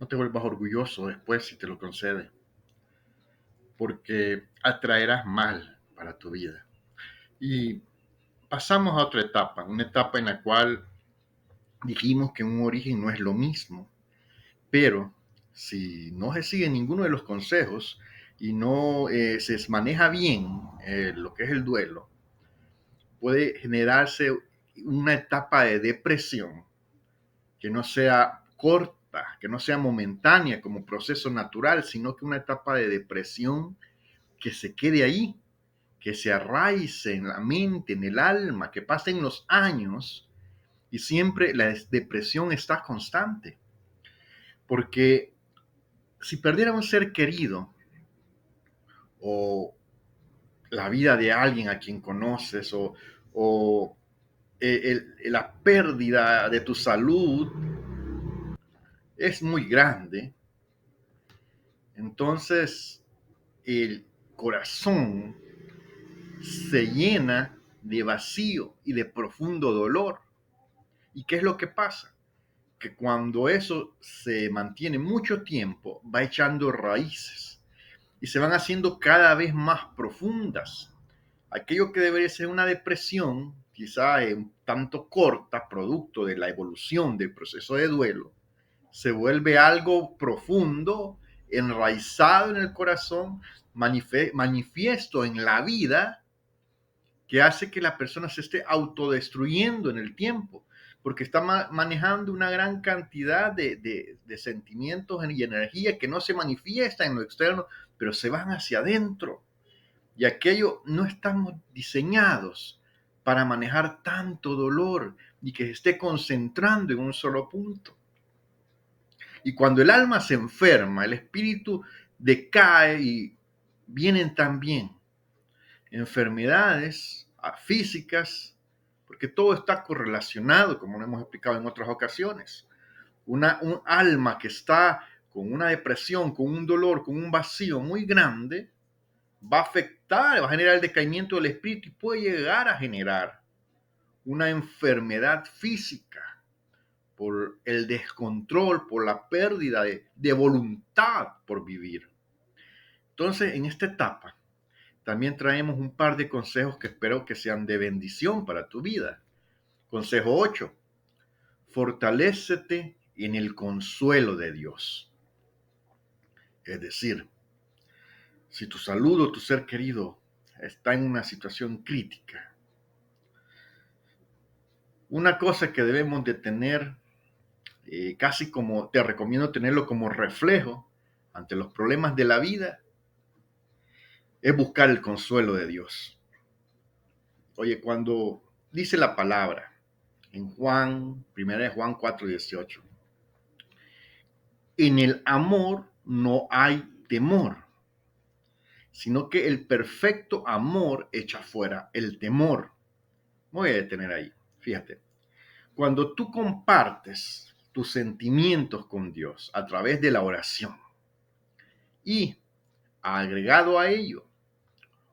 no te vuelvas orgulloso después si te lo concede, porque atraerás mal para tu vida. Y pasamos a otra etapa, una etapa en la cual dijimos que un origen no es lo mismo, pero si no se sigue ninguno de los consejos y no se maneja bien lo que es el duelo, puede generarse una etapa de depresión que no sea corta, que no sea momentánea como proceso natural, sino que una etapa de depresión que se quede ahí, que se arraice en la mente, en el alma, que pasen los años y siempre la depresión está constante. Porque si perdiera un ser querido o la vida de alguien a quien conoces o la pérdida de tu salud es muy grande, entonces el corazón se llena de vacío y de profundo dolor. ¿Y qué es lo que pasa? Que cuando eso se mantiene mucho tiempo, va echando raíces y se van haciendo cada vez más profundas. Aquello que debería ser una depresión, quizá un tanto corta, producto de la evolución del proceso de duelo, se vuelve algo profundo, enraizado en el corazón, manifiesto en la vida, que hace que la persona se esté autodestruyendo en el tiempo, porque está manejando una gran cantidad de sentimientos y energía que no se manifiestan en lo externo, pero se van hacia adentro. Y aquello no estamos diseñados para manejar tanto dolor y que se esté concentrando en un solo punto. Y cuando el alma se enferma, el espíritu decae y vienen también enfermedades físicas, porque todo está correlacionado, como lo hemos explicado en otras ocasiones. Un alma que está con una depresión, con un dolor, con un vacío muy grande, va a afectar, va a generar el decaimiento del espíritu y puede llegar a generar una enfermedad física por el descontrol, por la pérdida de voluntad por vivir. Entonces, en esta etapa, también traemos un par de consejos que espero que sean de bendición para tu vida. Consejo 8. Fortalécete en el consuelo de Dios. Es decir, Si tu salud o tu ser querido está en una situación crítica, una cosa que debemos de tener, casi como te recomiendo tenerlo como reflejo ante los problemas de la vida, es buscar el consuelo de Dios. Oye, cuando dice la palabra en Juan, 1 Juan 4:18, en el amor no hay temor, sino que el perfecto amor echa fuera el temor. Me voy a detener ahí. Fíjate, cuando tú compartes tus sentimientos con Dios a través de la oración y agregado a ello,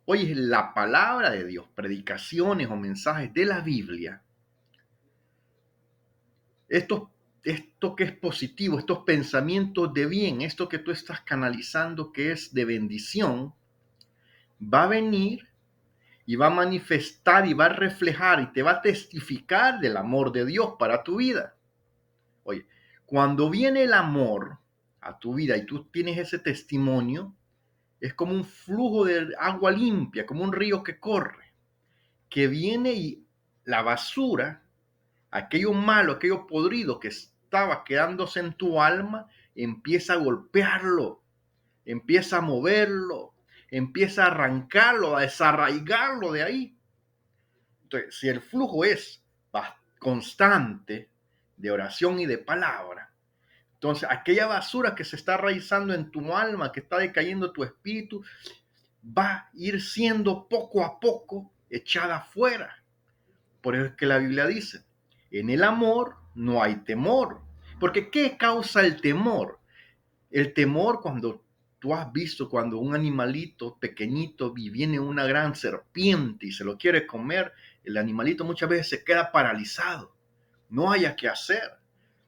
oyes la palabra de Dios, predicaciones o mensajes de la Biblia, esto que es positivo, estos pensamientos de bien, esto que tú estás canalizando que es de bendición, va a venir y va a manifestar y va a reflejar y te va a testificar del amor de Dios para tu vida. Oye, cuando viene el amor a tu vida y tú tienes ese testimonio, es como un flujo de agua limpia, como un río que corre, que viene y la basura, aquello malo, aquello podrido que estaba quedándose en tu alma, empieza a golpearlo, empieza a moverlo, empieza a arrancarlo, a desarraigarlo de ahí. Entonces, si el flujo es constante de oración y de palabra, entonces aquella basura que se está raizando en tu alma, que está decayendo tu espíritu, va a ir siendo poco a poco echada fuera. Por eso es que la Biblia dice, en el amor no hay temor. Porque ¿qué causa el temor? El temor cuando tú has visto cuando un animalito pequeñito viene una gran serpiente y se lo quiere comer, el animalito muchas veces se queda paralizado, no haya qué hacer.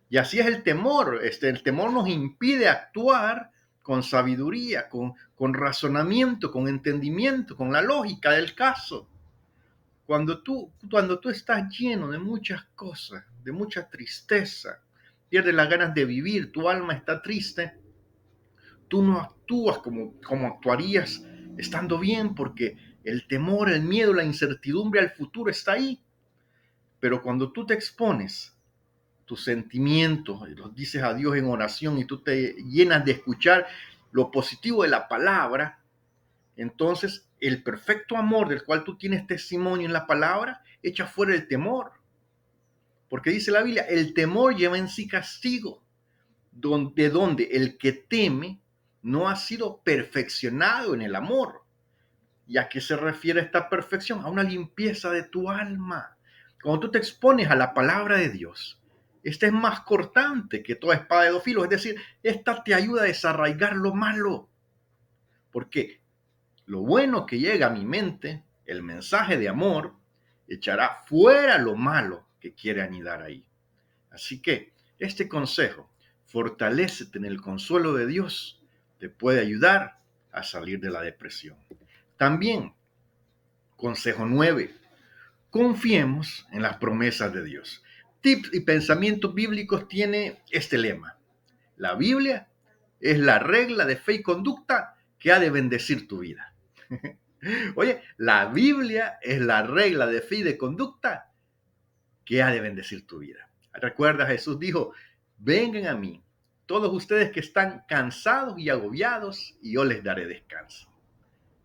Y así es el temor. El temor nos impide actuar con sabiduría, con razonamiento, con entendimiento, con la lógica del caso. Cuando tú estás lleno de muchas cosas, de mucha tristeza, pierdes las ganas de vivir, tu alma está triste, tú no actúas como actuarías estando bien porque el temor, el miedo, la incertidumbre al futuro está ahí. Pero cuando tú te expones tus sentimientos, y los dices a Dios en oración y tú te llenas de escuchar lo positivo de la palabra, entonces el perfecto amor del cual tú tienes testimonio en la palabra echa fuera el temor. Porque dice la Biblia, el temor lleva en sí castigo, donde el que teme no ha sido perfeccionado en el amor. ¿Y a qué se refiere esta perfección? A una limpieza de tu alma. Cuando tú te expones a la palabra de Dios, esta es más cortante que toda espada de dos filos, es decir, esta te ayuda a desarraigar lo malo. Porque lo bueno que llega a mi mente, el mensaje de amor, echará fuera lo malo que quiere anidar ahí. Así que este consejo, fortalécete en el consuelo de Dios, te puede ayudar a salir de la depresión. También, consejo 9, confiemos en las promesas de Dios. Tips y pensamientos bíblicos tiene este lema. La Biblia es la regla de fe y conducta que ha de bendecir tu vida. Oye, la Biblia es la regla de fe y de conducta que ha de bendecir tu vida. Recuerda, Jesús dijo, vengan a mí, todos ustedes que están cansados y agobiados, y yo les daré descanso.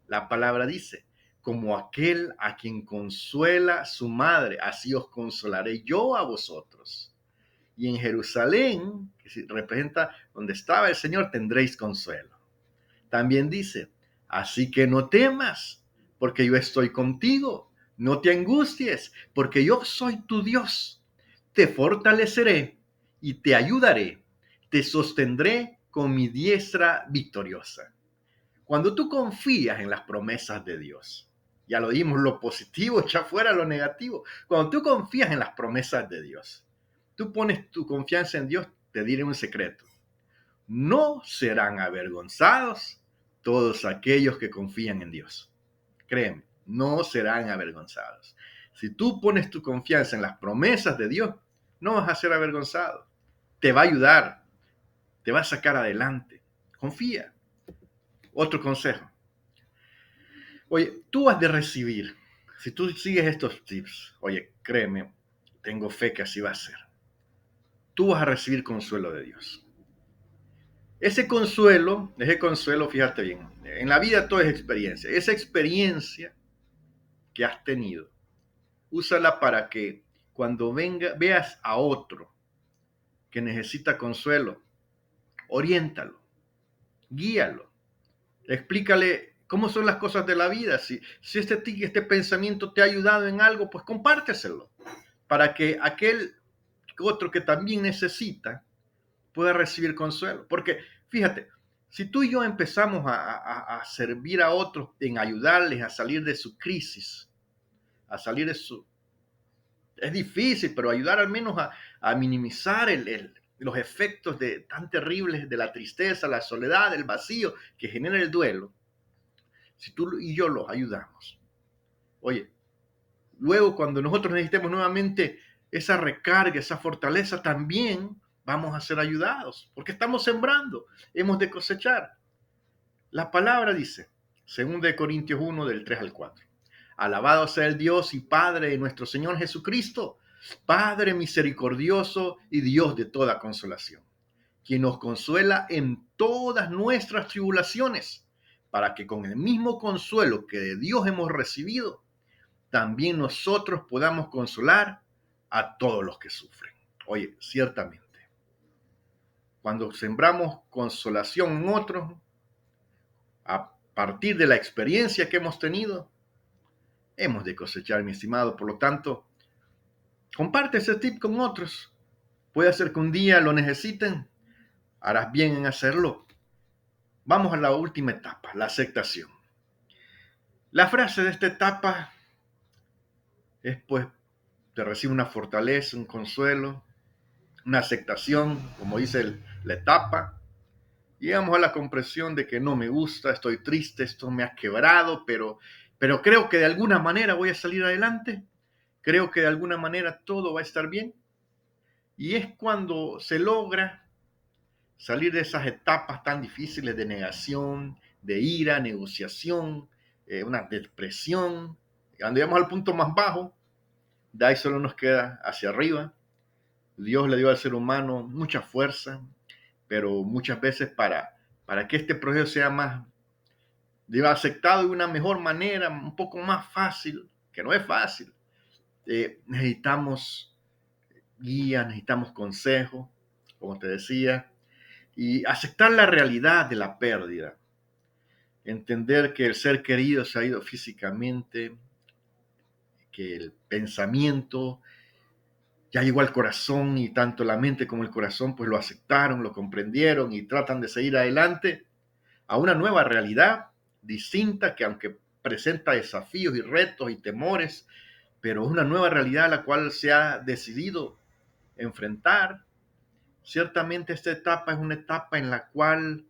La palabra dice, como aquel a quien consuela su madre, así os consolaré yo a vosotros. Y en Jerusalén, que representa donde estaba el Señor, tendréis consuelo. También dice, así que no temas, porque yo estoy contigo. No te angusties, porque yo soy tu Dios. Te fortaleceré y te ayudaré. Te sostendré con mi diestra victoriosa. Cuando tú confías en las promesas de Dios, ya lo dijimos, lo positivo echa fuera lo negativo. Cuando tú confías en las promesas de Dios, tú pones tu confianza en Dios, te diré un secreto. No serán avergonzados todos aquellos que confían en Dios. Créeme, no serán avergonzados. Si tú pones tu confianza en las promesas de Dios, no vas a ser avergonzado. Te va a ayudar, te va a sacar adelante. Confía. Otro consejo. Oye, tú has de recibir, si tú sigues estos tips, oye, créeme, tengo fe que así va a ser. Tú vas a recibir consuelo de Dios. Ese consuelo, fíjate bien, en la vida todo es experiencia. Esa experiencia que has tenido, úsala para que cuando veas a otro que necesita consuelo, oriéntalo, guíalo, explícale cómo son las cosas de la vida. Si este pensamiento te ha ayudado en algo, pues compárteselo para que aquel otro que también necesita pueda recibir consuelo. Porque fíjate, si tú y yo empezamos a servir a otros en ayudarles a salir de su crisis, a salir de su... Es difícil, pero ayudar al menos a minimizar los efectos tan terribles de la tristeza, la soledad, el vacío que genera el duelo. Si tú y yo los ayudamos, oye, luego cuando nosotros necesitemos nuevamente esa recarga, esa fortaleza, también vamos a ser ayudados, porque estamos sembrando, hemos de cosechar. La palabra dice, 2 Corintios 1, del 3 al 4. Alabado sea el Dios y Padre de nuestro Señor Jesucristo, Padre misericordioso y Dios de toda consolación, quien nos consuela en todas nuestras tribulaciones, para que con el mismo consuelo que de Dios hemos recibido, también nosotros podamos consolar a todos los que sufren. Oye, ciertamente, cuando sembramos consolación en otros, a partir de la experiencia que hemos tenido, hemos de cosechar, mi estimado. Por lo tanto, comparte ese tip con otros. Puede ser que un día lo necesiten. Harás bien en hacerlo. Vamos a la última etapa, la aceptación. La frase de esta etapa es, pues, te recibe una fortaleza, un consuelo, una aceptación, como dice la etapa. Llegamos a la comprensión de que no me gusta, estoy triste, esto me ha quebrado, pero creo que de alguna manera voy a salir adelante. Creo que de alguna manera todo va a estar bien. Y es cuando se logra salir de esas etapas tan difíciles de negación, de ira, negociación, una depresión. Cuando llegamos al punto más bajo, de ahí solo nos queda hacia arriba. Dios le dio al ser humano mucha fuerza, pero muchas veces para que este proceso sea más aceptado de una mejor manera, un poco más fácil, que no es fácil, necesitamos guía, necesitamos consejo, como te decía, y aceptar la realidad de la pérdida, entender que el ser querido se ha ido físicamente, que el pensamiento ya llegó al corazón y tanto la mente como el corazón pues lo aceptaron, lo comprendieron y tratan de seguir adelante a una nueva realidad distinta que aunque presenta desafíos y retos y temores, pero es una nueva realidad a la cual se ha decidido enfrentar. Ciertamente esta etapa es una etapa en la cual,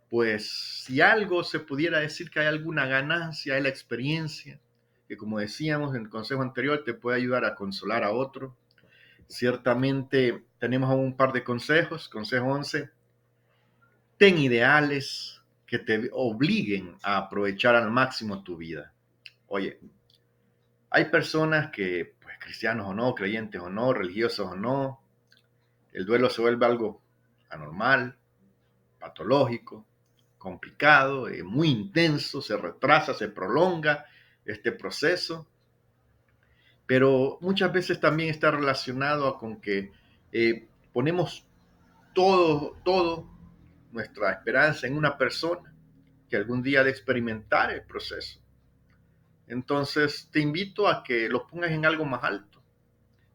pues, si algo se pudiera decir que hay alguna ganancia, es la experiencia, que como decíamos en el consejo anterior, te puede ayudar a consolar a otro. Ciertamente tenemos aún un par de consejos. Consejo 11, ten ideales que te obliguen a aprovechar al máximo tu vida. Oye, hay personas que, pues, cristianos o no, creyentes o no, religiosos o no, el duelo se vuelve algo anormal, patológico, complicado, muy intenso, se retrasa, se prolonga este proceso, pero muchas veces también está relacionado con que ponemos todo nuestra esperanza en una persona que algún día ha de experimentar el proceso. Entonces te invito a que lo pongas en algo más alto,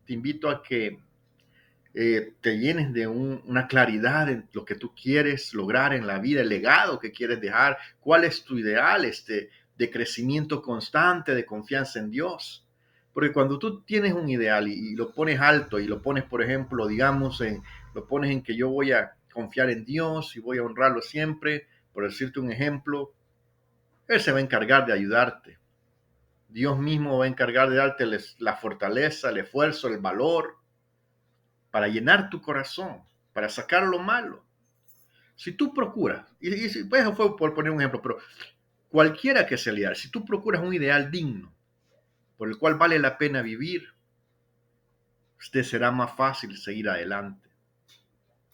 te invito a que te llenes de una claridad en lo que tú quieres lograr en la vida, el legado que quieres dejar, cuál es tu ideal de crecimiento constante, de confianza en Dios. Porque cuando tú tienes un ideal y lo pones alto y lo pones, por ejemplo, digamos, lo pones en que yo voy a confiar en Dios y voy a honrarlo siempre, por decirte un ejemplo, Él se va a encargar de ayudarte. Dios mismo va a encargar de darte la fortaleza, el esfuerzo, el valor, para llenar tu corazón, para sacar lo malo. Si tú procuras, y pues, eso fue por poner un ejemplo, pero cualquiera que sea el ideal, si tú procuras un ideal digno, por el cual vale la pena vivir, te será más fácil seguir adelante.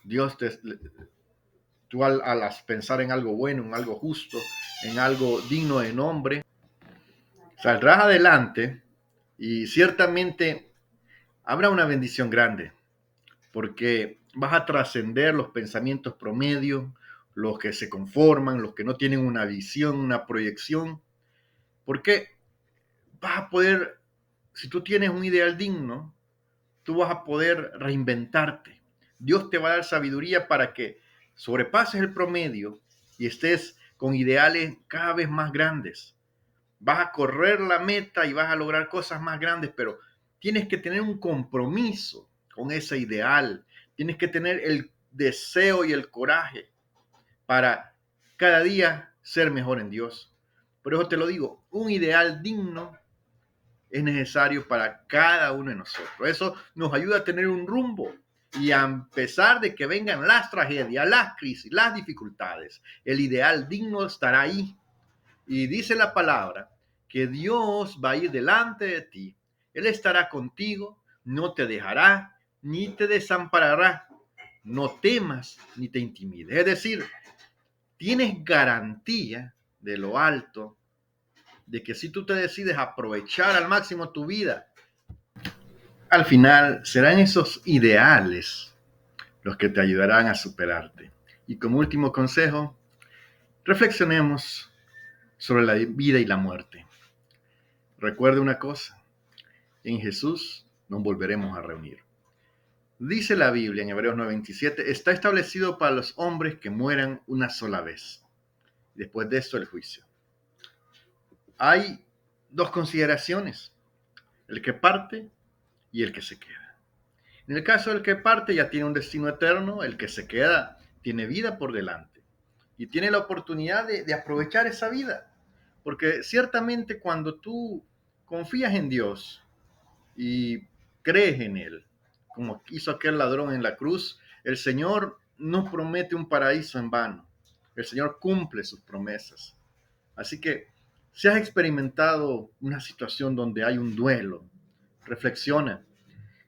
Dios tú al pensar en algo bueno, en algo justo, en algo digno de nombre, saldrás adelante y ciertamente habrá una bendición grande, porque vas a trascender los pensamientos promedio, los que se conforman, los que no tienen una visión, una proyección, porque vas a poder, si tú tienes un ideal digno, tú vas a poder reinventarte. Dios te va a dar sabiduría para que sobrepases el promedio y estés con ideales cada vez más grandes. Vas a correr la meta y vas a lograr cosas más grandes, pero tienes que tener un compromiso con ese ideal. Tienes que tener el deseo y el coraje para cada día ser mejor en Dios. Por eso te lo digo, un ideal digno es necesario para cada uno de nosotros. Eso nos ayuda a tener un rumbo y a pesar de que vengan las tragedias, las crisis, las dificultades, el ideal digno estará ahí. Y dice la palabra que Dios va a ir delante de ti. Él estará contigo, no te dejará, ni te desamparará. No temas ni te intimides. Es decir, tienes garantía de lo alto de que si tú te decides aprovechar al máximo tu vida, al final serán esos ideales los que te ayudarán a superarte. Y como último consejo, reflexionemos sobre la vida y la muerte. Recuerde una cosa, en Jesús nos volveremos a reunir. Dice la Biblia en Hebreos 9:27, está establecido para los hombres que mueran una sola vez. Después de esto el juicio. Hay dos consideraciones, el que parte y el que se queda. En el caso del que parte ya tiene un destino eterno, el que se queda tiene vida por delante y tiene la oportunidad de aprovechar esa vida. Porque ciertamente cuando tú confías en Dios y crees en Él, como hizo aquel ladrón en la cruz, el Señor no promete un paraíso en vano. El Señor cumple sus promesas. Así que si has experimentado una situación donde hay un duelo, reflexiona.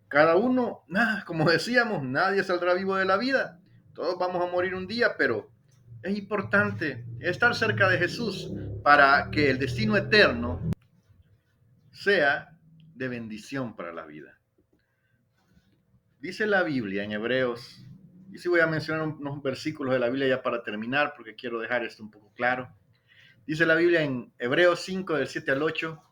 Cada uno, como decíamos, nadie saldrá vivo de la vida. Todos vamos a morir un día, pero es importante estar cerca de Jesús para que el destino eterno sea de bendición para la vida. Dice la Biblia en Hebreos, y sí voy a mencionar unos versículos de la Biblia ya para terminar, porque quiero dejar esto un poco claro. Dice la Biblia en Hebreos 5, del 7 al 8,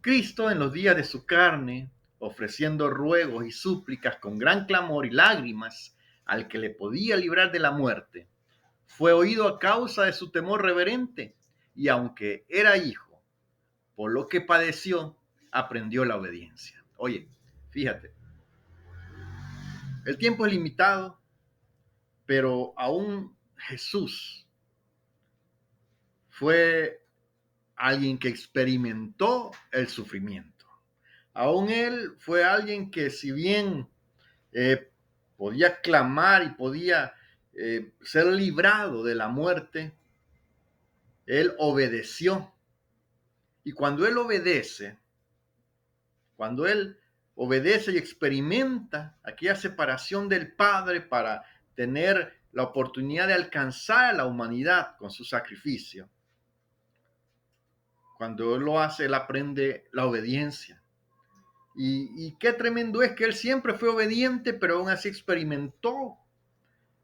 Cristo en los días de su carne, ofreciendo ruegos y súplicas con gran clamor y lágrimas al que le podía librar de la muerte, fue oído a causa de su temor reverente, y aunque era hijo, por lo que padeció, aprendió la obediencia. Oye, fíjate, el tiempo es limitado, pero aún Jesús fue alguien que experimentó el sufrimiento. Aún él fue alguien que si bien podía clamar y podía ser librado de la muerte, él obedeció. Y cuando él obedece y experimenta aquella separación del Padre para tener la oportunidad de alcanzar a la humanidad con su sacrificio, cuando él lo hace, él aprende la obediencia. Y qué tremendo es que él siempre fue obediente, pero aún así experimentó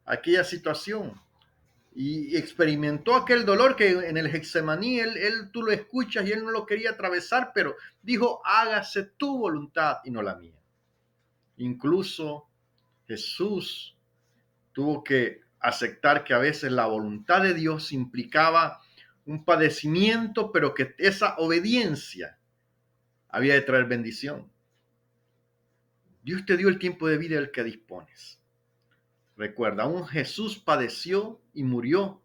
aquella situación y experimentó aquel dolor que en el Getsemaní tú lo escuchas y él no lo quería atravesar, pero dijo, hágase tu voluntad y no la mía. Incluso Jesús tuvo que aceptar que a veces la voluntad de Dios implicaba un padecimiento, pero que esa obediencia había de traer bendición. Dios te dio el tiempo de vida del que dispones. Recuerda, aún Jesús padeció y murió,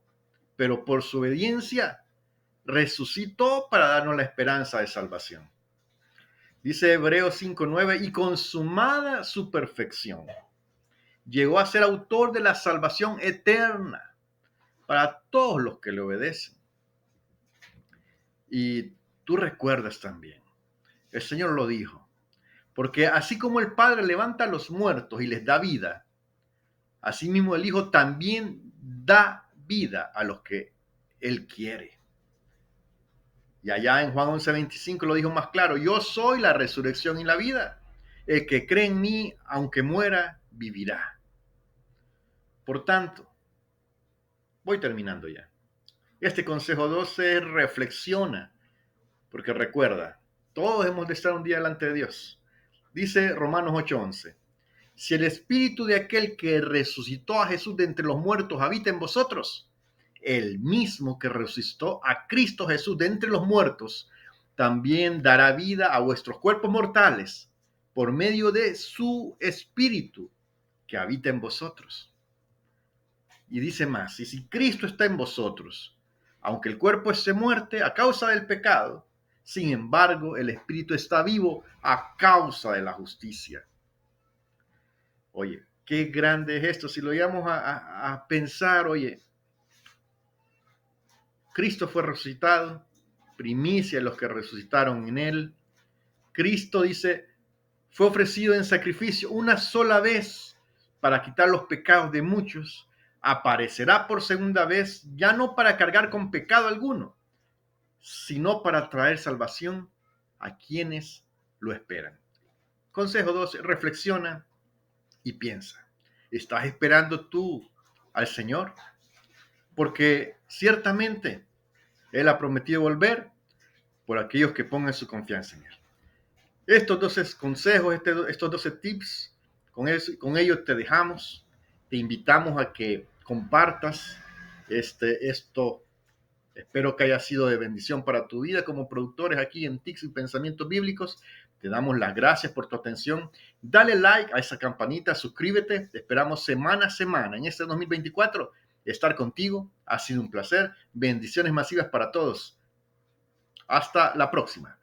pero por su obediencia resucitó para darnos la esperanza de salvación. Dice Hebreos 5:9, y consumada su perfección, llegó a ser autor de la salvación eterna para todos los que le obedecen. Y tú recuerdas también, el Señor lo dijo, porque así como el Padre levanta a los muertos y les da vida, asimismo el Hijo también da vida a los que Él quiere. Y allá en Juan 11:25 lo dijo más claro, yo soy la resurrección y la vida. El que cree en mí, aunque muera, vivirá. Por tanto, voy terminando ya. Este consejo 12 es reflexiona, porque recuerda, todos hemos de estar un día delante de Dios. Dice Romanos 8:11, si el espíritu de aquel que resucitó a Jesús de entre los muertos habita en vosotros, el mismo que resucitó a Cristo Jesús de entre los muertos, también dará vida a vuestros cuerpos mortales por medio de su espíritu que habita en vosotros. Y dice más, y si Cristo está en vosotros, aunque el cuerpo esté muerte a causa del pecado, sin embargo el espíritu está vivo a causa de la justicia. Oye, qué grande es esto. Si lo llevamos a pensar, oye, Cristo fue resucitado, primicia de los que resucitaron en él. Cristo dice, fue ofrecido en sacrificio una sola vez para quitar los pecados de muchos. Aparecerá por segunda vez, ya no para cargar con pecado alguno, sino para traer salvación a quienes lo esperan. Consejo 12, reflexiona y piensa. ¿Estás esperando tú al Señor? Porque ciertamente Él ha prometido volver por aquellos que pongan su confianza en Él. Estos 12 consejos, estos 12 tips, con ellos te dejamos. Te invitamos a que compartas esto. Espero que haya sido de bendición para tu vida como productores aquí en Tips y Pensamientos Bíblicos. Te damos las gracias por tu atención. Dale like a esa campanita, suscríbete. Te esperamos semana a semana en este 2024. Estar contigo ha sido un placer. Bendiciones masivas para todos. Hasta la próxima.